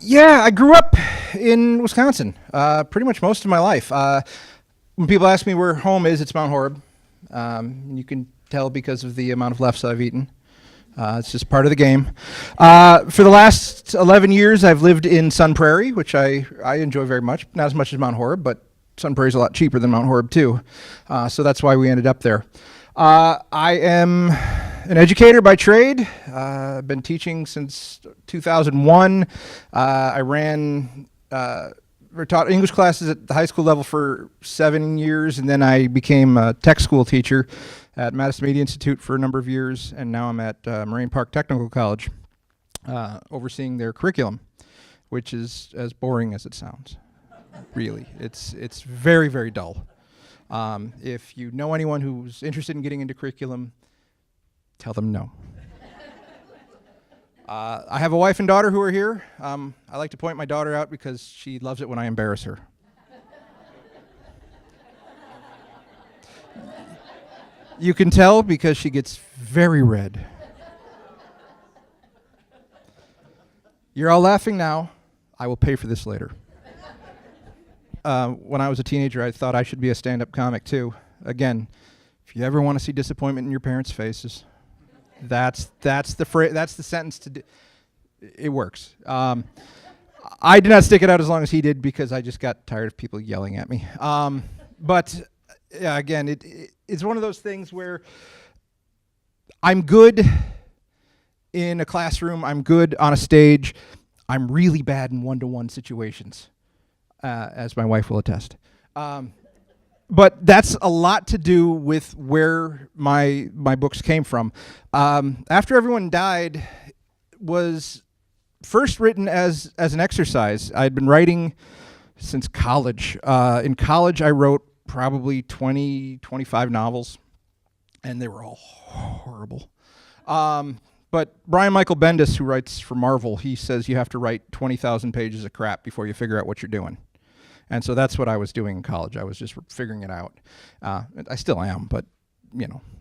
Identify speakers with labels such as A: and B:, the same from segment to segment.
A: Yeah, I grew up in Wisconsin pretty much most of my life. When people ask me where home is, it's Mount Horeb. You can tell because of the amount of lefts I've eaten. It's just part of the game. For the last 11 years, I've lived in Sun Prairie, which I enjoy very much. Not as much as Mount Horeb, but Sun Prairie is a lot cheaper than Mount Horeb, too. So that's why we ended up there. I am an educator by trade. I've been teaching since 2001. I ran or taught English classes at the high school level for 7 years, and then I became a tech school teacher at Madison Media Institute for a number of years, and now I'm at Moraine Park Technical College, overseeing their curriculum, which is as boring as it sounds. Really, it's very, very dull. If you know anyone who's interested in getting into curriculum, tell them no. I have a wife and daughter who are here. I like to point my daughter out because she loves it when I embarrass her. You can tell because she gets very red. You're all laughing now. I will pay for this later. When I was a teenager, I thought I should be a stand-up comic too. Again, if you ever want to see disappointment in your parents' faces, that's the sentence to do. It works. I did not stick it out as long as he did because I just got tired of people yelling at me. But yeah, again, it's one of those things where I'm good in a classroom. I'm good on a stage. I'm really bad in one-to-one situations, as my wife will attest. But that's a lot to do with where my books came from. After Everyone Died was first written as an exercise. I'd been writing since college. In college, I wrote probably 20, 25 novels, and they were all horrible. But Brian Michael Bendis, who writes for Marvel, he says you have to write 20,000 pages of crap before you figure out what you're doing. And so that's what I was doing in college. I was just figuring it out. I still am, but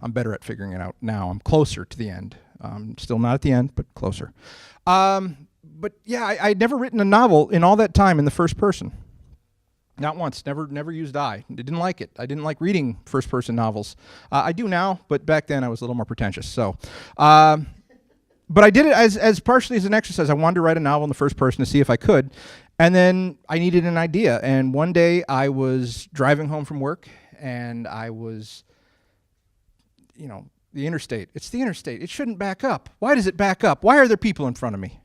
A: I'm better at figuring it out now. I'm closer to the end. Still not at the end, but closer. But yeah, I'd never written a novel in all that time in the first person. Not once. Never used I. Didn't like it. I didn't like reading first-person novels. I do now, but back then I was a little more pretentious. So, but I did it as partially as an exercise. I wanted to write a novel in the first person to see if I could. And then I needed an idea. And one day I was driving home from work, and I was, the interstate. It's the interstate. It shouldn't back up. Why does it back up? Why are there people in front of me?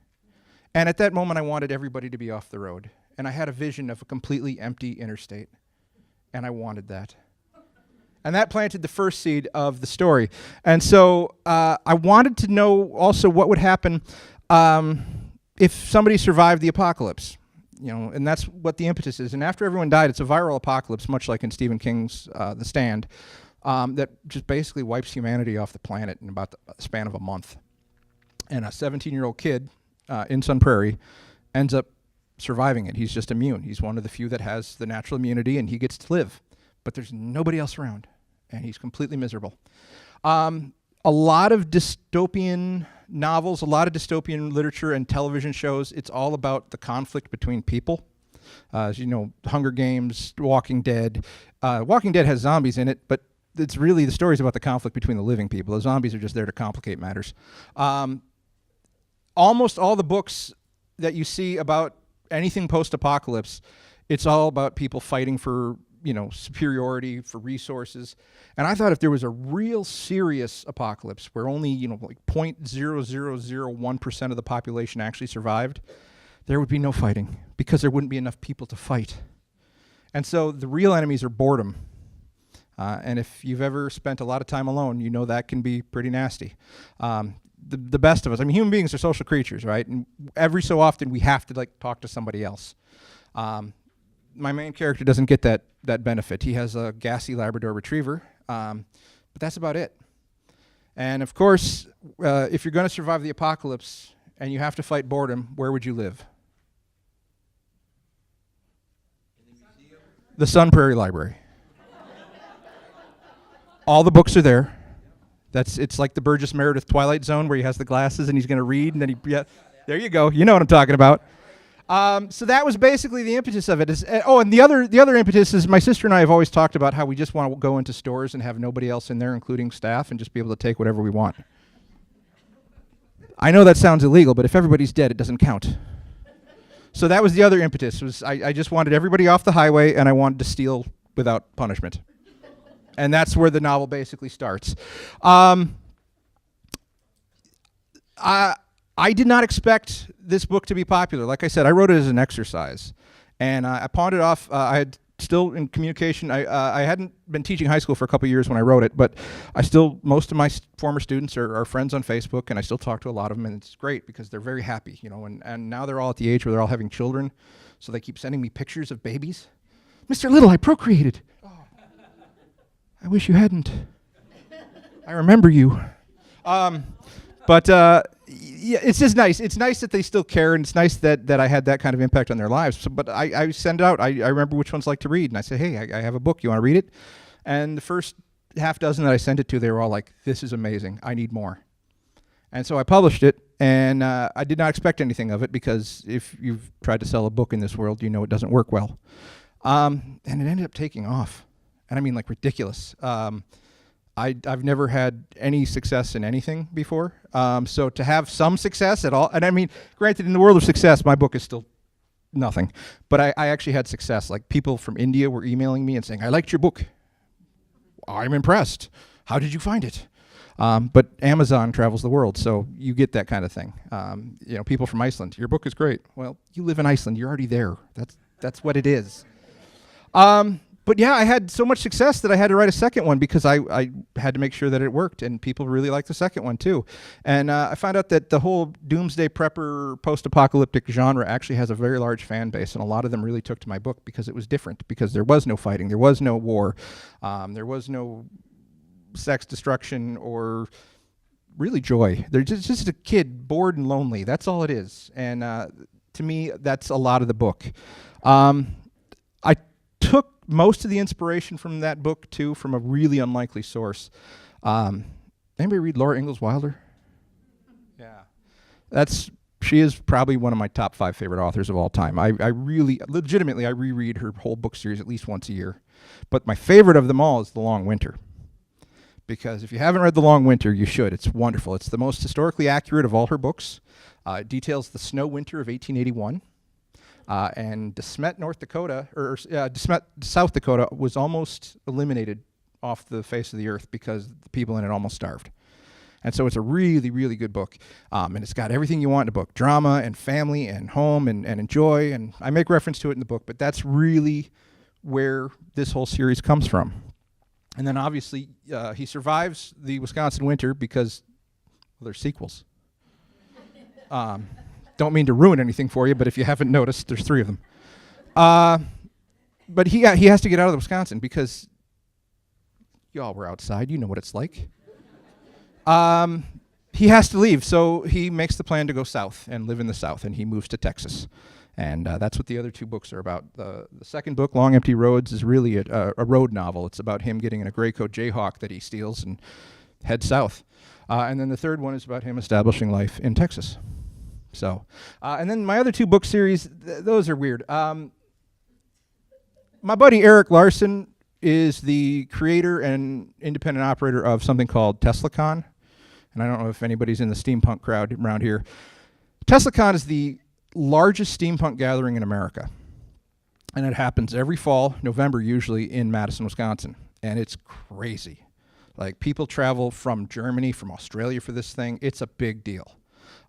A: And at that moment, I wanted everybody to be off the road. And I had a vision of a completely empty interstate. And I wanted that. And that planted the first seed of the story. And so I wanted to know also what would happen if somebody survived the apocalypse. And that's what the impetus is. And After Everyone Died, it's a viral apocalypse, much like in Stephen King's The Stand, that just basically wipes humanity off the planet in about the span of a month. And a 17-year-old kid in Sun Prairie ends up surviving it. He's just immune. He's one of the few that has the natural immunity, and he gets to live. But there's nobody else around, and he's completely miserable. A lot of dystopian novels, a lot of dystopian literature and television shows, it's all about the conflict between people. As you know, Hunger Games, Walking Dead. Walking Dead has zombies in it, but it's really the stories about the conflict between the living people. The zombies are just there to complicate matters. Almost all the books that you see about anything post-apocalypse, it's all about people fighting for superiority, for resources. And I thought if there was a real serious apocalypse where only, like 0.0001% of the population actually survived, there would be no fighting because there wouldn't be enough people to fight. And so the real enemies are boredom. And if you've ever spent a lot of time alone, that can be pretty nasty. The best of us, human beings are social creatures, right? And every so often we have to talk to somebody else. My main character doesn't get that benefit. He has a gassy Labrador Retriever, but that's about it. And of course, if you're going to survive the apocalypse and you have to fight boredom, where would you live? The Sun Prairie Library. All the books are there. It's like the Burgess Meredith Twilight Zone where he has the glasses and he's going to read and then there you go. You know what I'm talking about. So that was basically the impetus of it. And the other impetus is my sister and I have always talked about how we just want to go into stores and have nobody else in there, including staff, and just be able to take whatever we want. I know that sounds illegal, but if everybody's dead, it doesn't count. So that was the other impetus. Was I just wanted everybody off the highway, and I wanted to steal without punishment. And that's where the novel basically starts. I did not expect this book to be popular. Like I said, I wrote it as an exercise, and I pawned it off. I had still in communication. I hadn't been teaching high school for a couple years when I wrote it, but most of my former students are friends on Facebook, and I still talk to a lot of them, and it's great because they're very happy, and now they're all at the age where they're all having children, so they keep sending me pictures of babies. Mr. Little, I procreated. Oh. I wish you hadn't. I remember you. Yeah, it's just nice. It's nice that they still care, and it's nice that I had that kind of impact on their lives. So, but I send out, I remember which ones like to read, and I say, hey, I have a book. You want to read it? And the first half dozen that I sent it to, they were all like, this is amazing. I need more. And so I published it, and I did not expect anything of it because if you've tried to sell a book in this world, you know it doesn't work well. And it ended up taking off. And I mean, like, ridiculous. I've never had any success in anything before. So to have some success at all, and I mean, granted, in the world of success, my book is still nothing. But I actually had success. Like, people from India were emailing me and saying, I liked your book. I'm impressed. How did you find it? But Amazon travels the world, so you get that kind of thing. People from Iceland, your book is great. Well, you live in Iceland. You're already there. That's what it is. But yeah, I had so much success that I had to write a second one because I had to make sure that it worked, and people really liked the second one too. And I found out that the whole doomsday prepper post-apocalyptic genre actually has a very large fan base, and a lot of them really took to my book because it was different, because there was no fighting, there was no war, there was no sex destruction or really joy. They're just a kid bored and lonely. That's all it is. And to me, that's a lot of the book. I took most of the inspiration from that book too from a really unlikely source. Anybody read Laura Ingalls Wilder? Yeah. She is probably one of my top 5 favorite authors of all time. I legitimately reread her whole book series at least once a year. But my favorite of them all is The Long Winter. Because if you haven't read The Long Winter, you should. It's wonderful. It's the most historically accurate of all her books. It details the snow winter of 1881. And De Smet, De Smet, South Dakota was almost eliminated off the face of the earth because the people in it almost starved. And so it's a really, really good book. And it's got everything you want in a book: drama and family and home and joy. And I make reference to it in the book, but that's really where this whole series comes from. And then obviously he survives the Wisconsin winter because there's sequels. Don't mean to ruin anything for you, but if you haven't noticed, there's 3 of them. But he has to get out of Wisconsin because y'all were outside. You know what it's like. He has to leave, so he makes the plan to go south and live in the South, and he moves to Texas. And that's what the other 2 books are about. The second book, Long Empty Roads, is really a road novel. It's about him getting in a Greycoat Jayhawk that he steals and heads south. And then the third one is about him establishing life in Texas. So, and then my other 2 book series, those are weird. My buddy Eric Larson is the creator and independent operator of something called TeslaCon. And I don't know if anybody's in the steampunk crowd around here. TeslaCon is the largest steampunk gathering in America. And it happens every fall, November usually, in Madison, Wisconsin. And it's crazy. Like, people travel from Germany, from Australia for this thing. It's a big deal.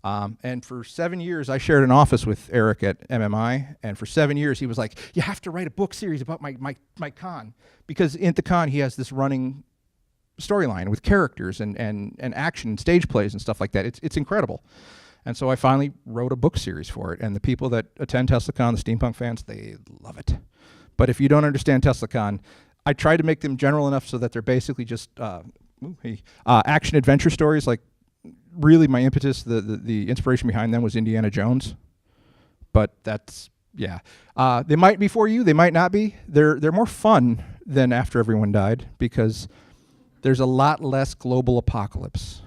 A: And for 7 years, I shared an office with Eric at MMI, and for 7 years, he was like, you have to write a book series about my con, because at the con, he has this running storyline with characters and action and stage plays and stuff like that. It's incredible. And so I finally wrote a book series for it, and the people that attend TeslaCon, the steampunk fans, they love it. But if you don't understand TeslaCon, I tried to make them general enough so that they're basically just action-adventure stories. Like, really, my impetus, the inspiration behind them was Indiana Jones. But that's, yeah. They might be for you, they might not be. They're more fun than After Everyone Died, because there's a lot less global apocalypse.